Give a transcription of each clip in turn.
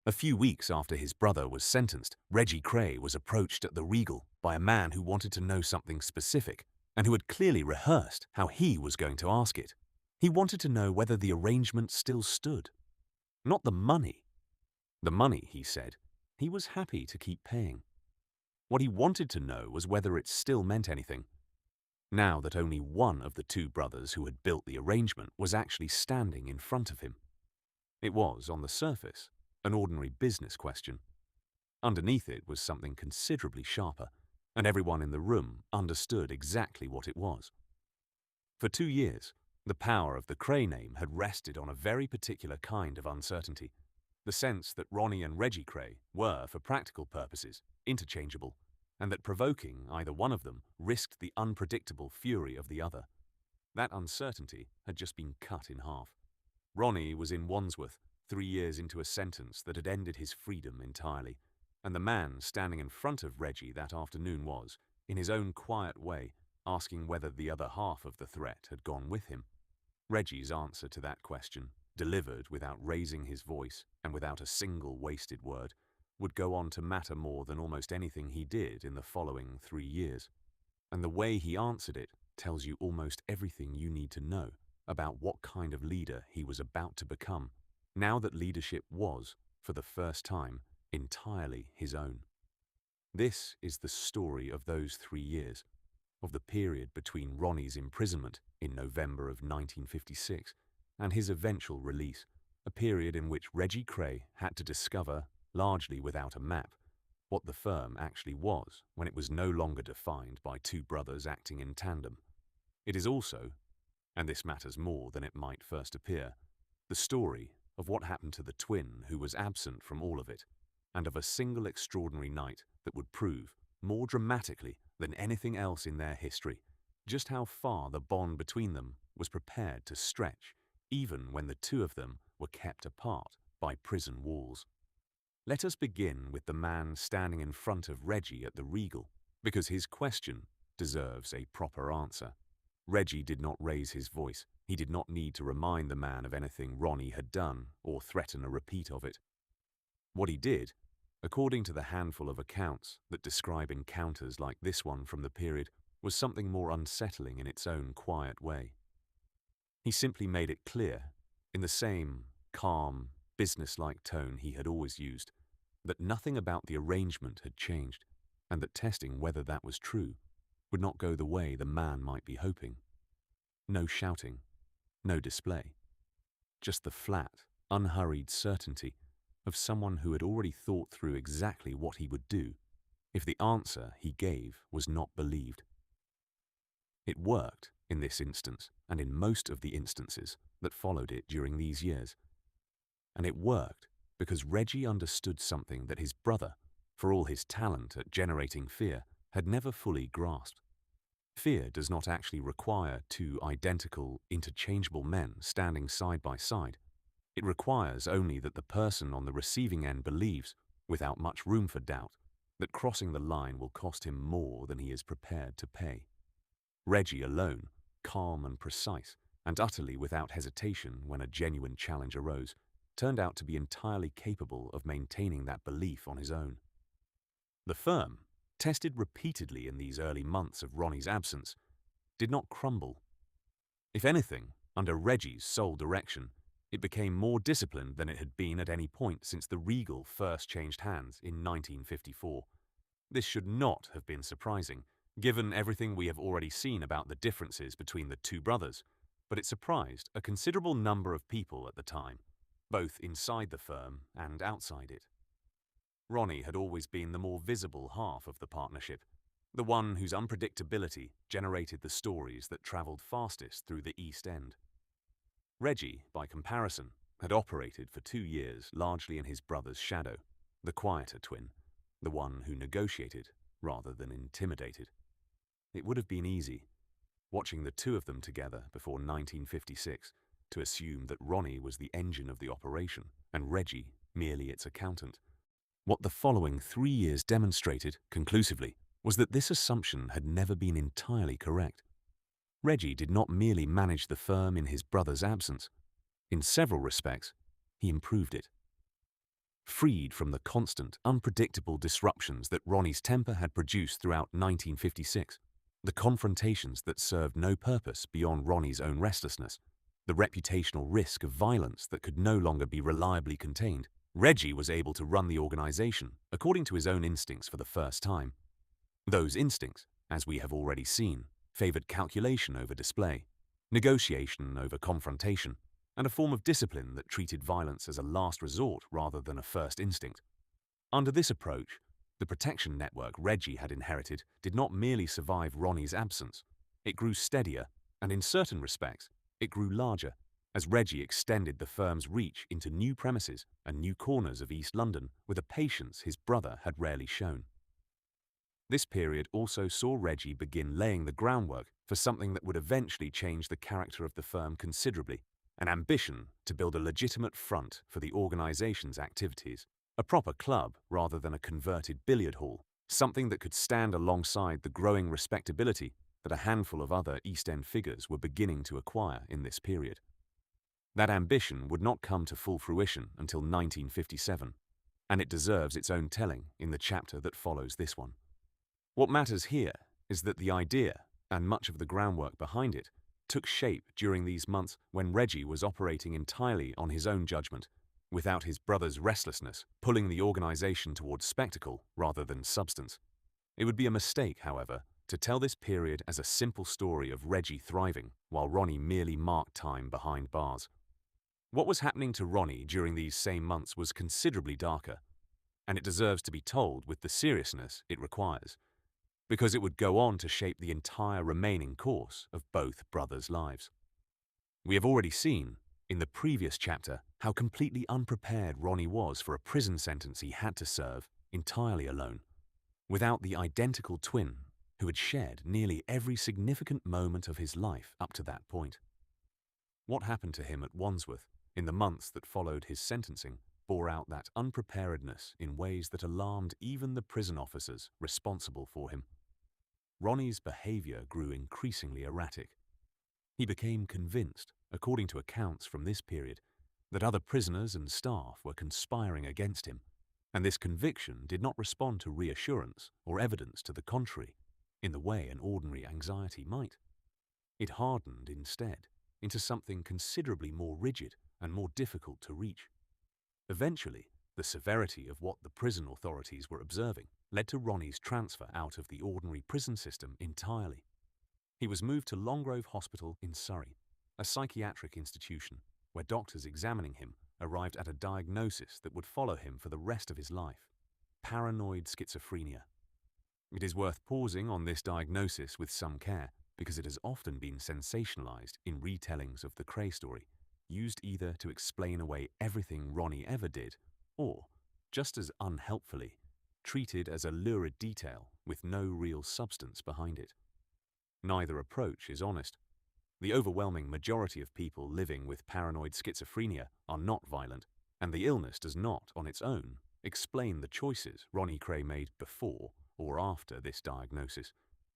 A few weeks after his brother was sentenced, Reggie Kray was approached at the Regal by a man who wanted to know something specific and who had clearly rehearsed how he was going to ask it. He wanted to know whether the arrangement still stood. Not the money. The money, he said, he was happy to keep paying. What he wanted to know was whether it still meant anything, now that only one of the two brothers who had built the arrangement was actually standing in front of him. It was, on the surface, an ordinary business question. Underneath it was something considerably sharper, and everyone in the room understood exactly what it was. For 2 years, the power of the Kray name had rested on a very particular kind of uncertainty, the sense that Ronnie and Reggie Kray were, for practical purposes, interchangeable, and that provoking either one of them risked the unpredictable fury of the other. That uncertainty had just been cut in half. Ronnie was in Wandsworth, 3 years into a sentence that had ended his freedom entirely, and the man standing in front of Reggie that afternoon was, in his own quiet way, asking whether the other half of the threat had gone with him. Reggie's answer to that question, delivered without raising his voice and without a single wasted word, would go on to matter more than almost anything he did in the following 3 years. And the way he answered it tells you almost everything you need to know about what kind of leader he was about to become, now that leadership was, for the first time, entirely his own. This is the story of those 3 years, of the period between Ronnie's imprisonment in November of 1956 and his eventual release, a period in which Reggie Kray had to discover, largely without a map, what the firm actually was when it was no longer defined by two brothers acting in tandem. It is also, and this matters more than it might first appear, the story of what happened to the twin who was absent from all of it, and of a single extraordinary night that would prove, more dramatically than anything else in their history, just how far the bond between them was prepared to stretch, even when the two of them were kept apart by prison walls. Let us begin with the man standing in front of Reggie at the Regal, because his question deserves a proper answer. Reggie did not raise his voice. He did not need to remind the man of anything Ronnie had done or threaten a repeat of it. What he did, according to the handful of accounts that describe encounters like this one from the period, was something more unsettling in its own quiet way. He simply made it clear, in the same calm, businesslike tone he had always used, that nothing about the arrangement had changed, and that testing whether that was true would not go the way the man might be hoping. No shouting, no display, just the flat, unhurried certainty of someone who had already thought through exactly what he would do if the answer he gave was not believed. It worked in this instance and in most of the instances that followed it during these years. And it worked because Reggie understood something that his brother, for all his talent at generating fear, had never fully grasped. Fear does not actually require two identical, interchangeable men standing side by side. It requires only that the person on the receiving end believes, without much room for doubt, that crossing the line will cost him more than he is prepared to pay. Reggie alone, calm and precise, and utterly without hesitation when a genuine challenge arose, turned out to be entirely capable of maintaining that belief on his own. The firm, tested repeatedly in these early months of Ronnie's absence, did not crumble. If anything, under Reggie's sole direction, it became more disciplined than it had been at any point since the Regal first changed hands in 1954. This should not have been surprising, given everything we have already seen about the differences between the two brothers, but it surprised a considerable number of people at the time, both inside the firm and outside it. Ronnie had always been the more visible half of the partnership, the one whose unpredictability generated the stories that travelled fastest through the East End. Reggie, by comparison, had operated for 2 years largely in his brother's shadow, the quieter twin, the one who negotiated rather than intimidated. It would have been easy, watching the two of them together before 1956, to assume that Ronnie was the engine of the operation and Reggie merely its accountant. What the following 3 years demonstrated, conclusively, was that this assumption had never been entirely correct. Reggie did not merely manage the firm in his brother's absence. In several respects, he improved it. freed from the constant, unpredictable disruptions that Ronnie's temper had produced throughout 1956, the confrontations that served no purpose beyond Ronnie's own restlessness, the reputational risk of violence that could no longer be reliably contained. Reggie was able to run the organization according to his own instincts for the first time. Those instincts, as we have already seen, favored calculation over display, negotiation over confrontation, and a form of discipline that treated violence as a last resort rather than a first instinct. Under this approach, the protection network Reggie had inherited did not merely survive Ronnie's absence. It grew steadier, and in certain respects, it grew larger, as Reggie extended the firm's reach into new premises and new corners of East London with a patience his brother had rarely shown. This period also saw Reggie begin laying the groundwork for something that would eventually change the character of the firm considerably, an ambition to build a legitimate front for the organization's activities, a proper club rather than a converted billiard hall, something that could stand alongside the growing respectability that a handful of other East End figures were beginning to acquire in this period. That ambition would not come to full fruition until 1957, and it deserves its own telling in the chapter that follows this one. What matters here is that the idea, and much of the groundwork behind it, took shape during these months when Reggie was operating entirely on his own judgment, without his brother's restlessness pulling the organization towards spectacle rather than substance. It would be a mistake, however, to tell this period as a simple story of Reggie thriving while Ronnie merely marked time behind bars. What was happening to Ronnie during these same months was considerably darker, and it deserves to be told with the seriousness it requires, because it would go on to shape the entire remaining course of both brothers' lives. We have already seen, in the previous chapter, how completely unprepared Ronnie was for a prison sentence he had to serve entirely alone, without the identical twin who had shared nearly every significant moment of his life up to that point. What happened to him at Wandsworth in the months that followed his sentencing bore out that unpreparedness in ways that alarmed even the prison officers responsible for him. Ronnie's behavior grew increasingly erratic. He became convinced, according to accounts from this period, that other prisoners and staff were conspiring against him, and this conviction did not respond to reassurance or evidence to the contrary, in the way an ordinary anxiety might. It hardened instead into something considerably more rigid and more difficult to reach. Eventually, the severity of what the prison authorities were observing led to Ronnie's transfer out of the ordinary prison system entirely. He was moved to Longgrove Hospital in Surrey, a psychiatric institution where doctors examining him arrived at a diagnosis that would follow him for the rest of his life: paranoid schizophrenia. It is worth pausing on this diagnosis with some care, because it has often been sensationalized in retellings of the Kray story, used either to explain away everything Ronnie ever did, or, just as unhelpfully, treated as a lurid detail with no real substance behind it. Neither approach is honest. The overwhelming majority of people living with paranoid schizophrenia are not violent, and the illness does not, on its own, explain the choices Ronnie Kray made before or after this diagnosis,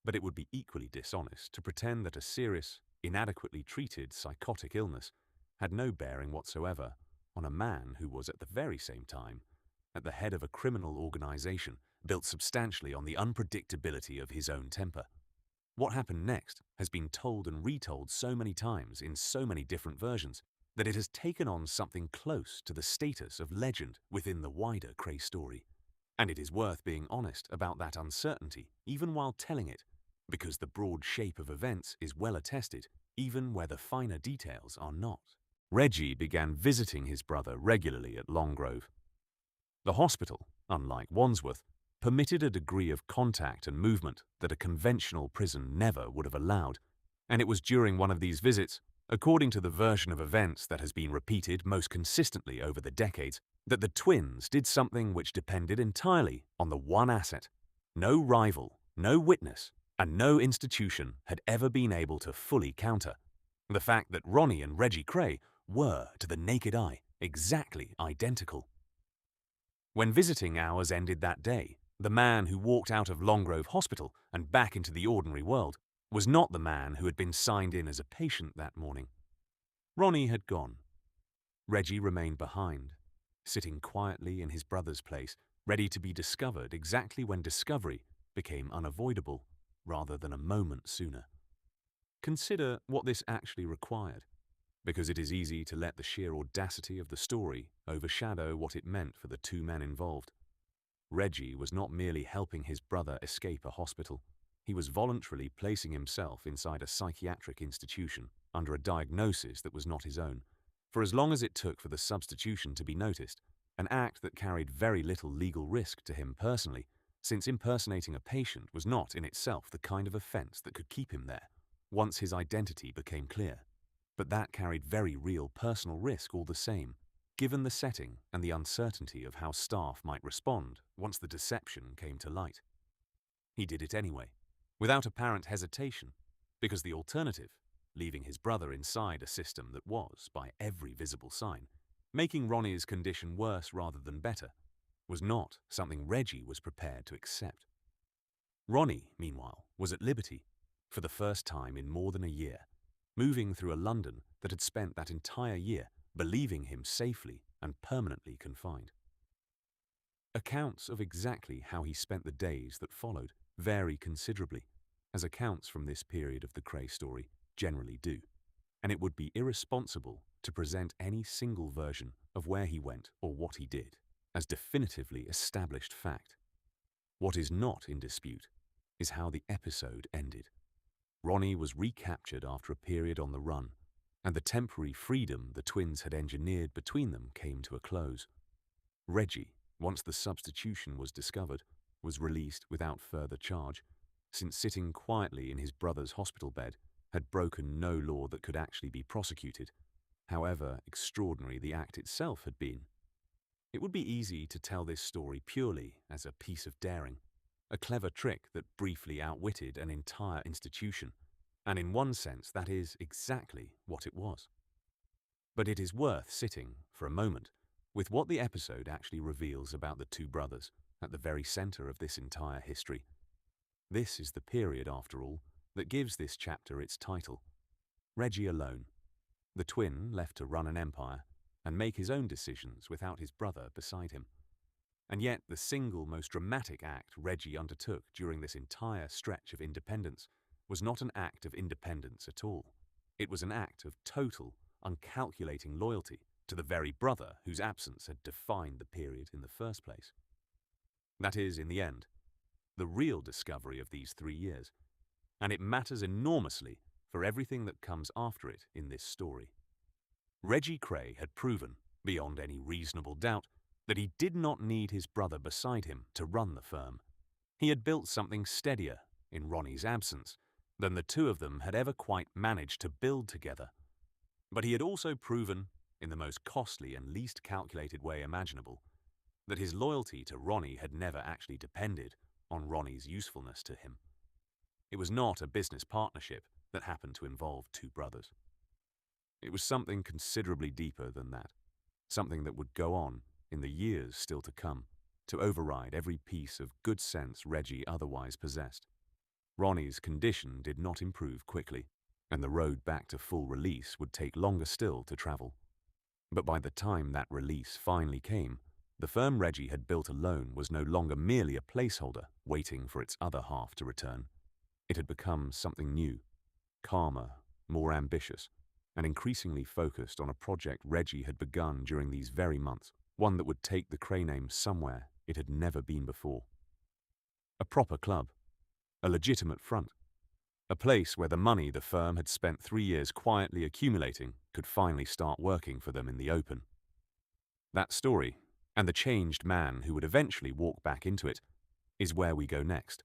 but it would be equally dishonest to pretend that a serious, inadequately treated psychotic illness had no bearing whatsoever on a man who was at the very same time at the head of a criminal organization built substantially on the unpredictability of his own temper. What happened next has been told and retold so many times in so many different versions that it has taken on something close to the status of legend within the wider Kray story. And it is worth being honest about that uncertainty even while telling it, because the broad shape of events is well attested even where the finer details are not. Reggie began visiting his brother regularly at Longgrove. The hospital, unlike Wandsworth, permitted a degree of contact and movement that a conventional prison never would have allowed, and it was during one of these visits, according to the version of events that has been repeated most consistently over the decades, that the twins did something which depended entirely on the one asset. No rival, no witness, and no institution had ever been able to fully counter the fact that Ronnie and Reggie Kray were, to the naked eye, exactly identical. When visiting hours ended that day, the man who walked out of Longgrove Hospital and back into the ordinary world was not the man who had been signed in as a patient that morning. Ronnie had gone. Reggie remained behind, sitting quietly in his brother's place, ready to be discovered exactly when discovery became unavoidable rather than a moment sooner. Consider what this actually required, because it is easy to let the sheer audacity of the story overshadow what it meant for the two men involved. Reggie was not merely helping his brother escape a hospital. He was voluntarily placing himself inside a psychiatric institution under a diagnosis that was not his own, for as long as it took for the substitution to be noticed, an act that carried very little legal risk to him personally, since impersonating a patient was not in itself the kind of offense that could keep him there, once his identity became clear. But that carried very real personal risk all the same, given the setting and the uncertainty of how staff might respond once the deception came to light. He did it anyway, without apparent hesitation, because the alternative, leaving his brother inside a system that was, by every visible sign, making Ronnie's condition worse rather than better, was not something Reggie was prepared to accept. Ronnie, meanwhile, was at liberty, for the first time in more than a year, moving through a London that had spent that entire year believing him safely and permanently confined. Accounts of exactly how he spent the days that followed vary considerably, as accounts from this period of the Kray story generally do, and it would be irresponsible to present any single version of where he went or what he did as definitively established fact. What is not in dispute is how the episode ended. Ronnie was recaptured after a period on the run, and the temporary freedom the twins had engineered between them came to a close. Reggie, once the substitution was discovered, was released without further charge, since sitting quietly in his brother's hospital bed had broken no law that could actually be prosecuted, however extraordinary the act itself had been. It would be easy to tell this story purely as a piece of daring, a clever trick that briefly outwitted an entire institution, and in one sense that is exactly what it was. But it is worth sitting, for a moment, with what the episode actually reveals about the two brothers at the very center of this entire history. This is the period, after all, that gives this chapter its title. Reggie alone, the twin left to run an empire and make his own decisions without his brother beside him. And yet the single most dramatic act Reggie undertook during this entire stretch of independence was not an act of independence at all. It was an act of total, uncalculating loyalty to the very brother whose absence had defined the period in the first place. That is, in the end, the real discovery of these 3 years, and it matters enormously for everything that comes after it in this story. Reggie Kray had proven, beyond any reasonable doubt, that he did not need his brother beside him to run the firm. He had built something steadier, in Ronnie's absence, than the two of them had ever quite managed to build together. But he had also proven, in the most costly and least calculated way imaginable, that his loyalty to Ronnie had never actually depended on Ronnie's usefulness to him. It was not a business partnership that happened to involve two brothers. It was something considerably deeper than that, something that would go on in the years still to come, to override every piece of good sense Reggie otherwise possessed. Ronnie's condition did not improve quickly, and the road back to full release would take longer still to travel. But by the time that release finally came, the firm Reggie had built alone was no longer merely a placeholder waiting for its other half to return. It had become something new, calmer, more ambitious, and increasingly focused on a project Reggie had begun during these very months, one that would take the Kray name somewhere it had never been before. A proper club, a legitimate front, a place where the money the firm had spent 3 years quietly accumulating could finally start working for them in the open. That story, and the changed man who would eventually walk back into it, is where we go next.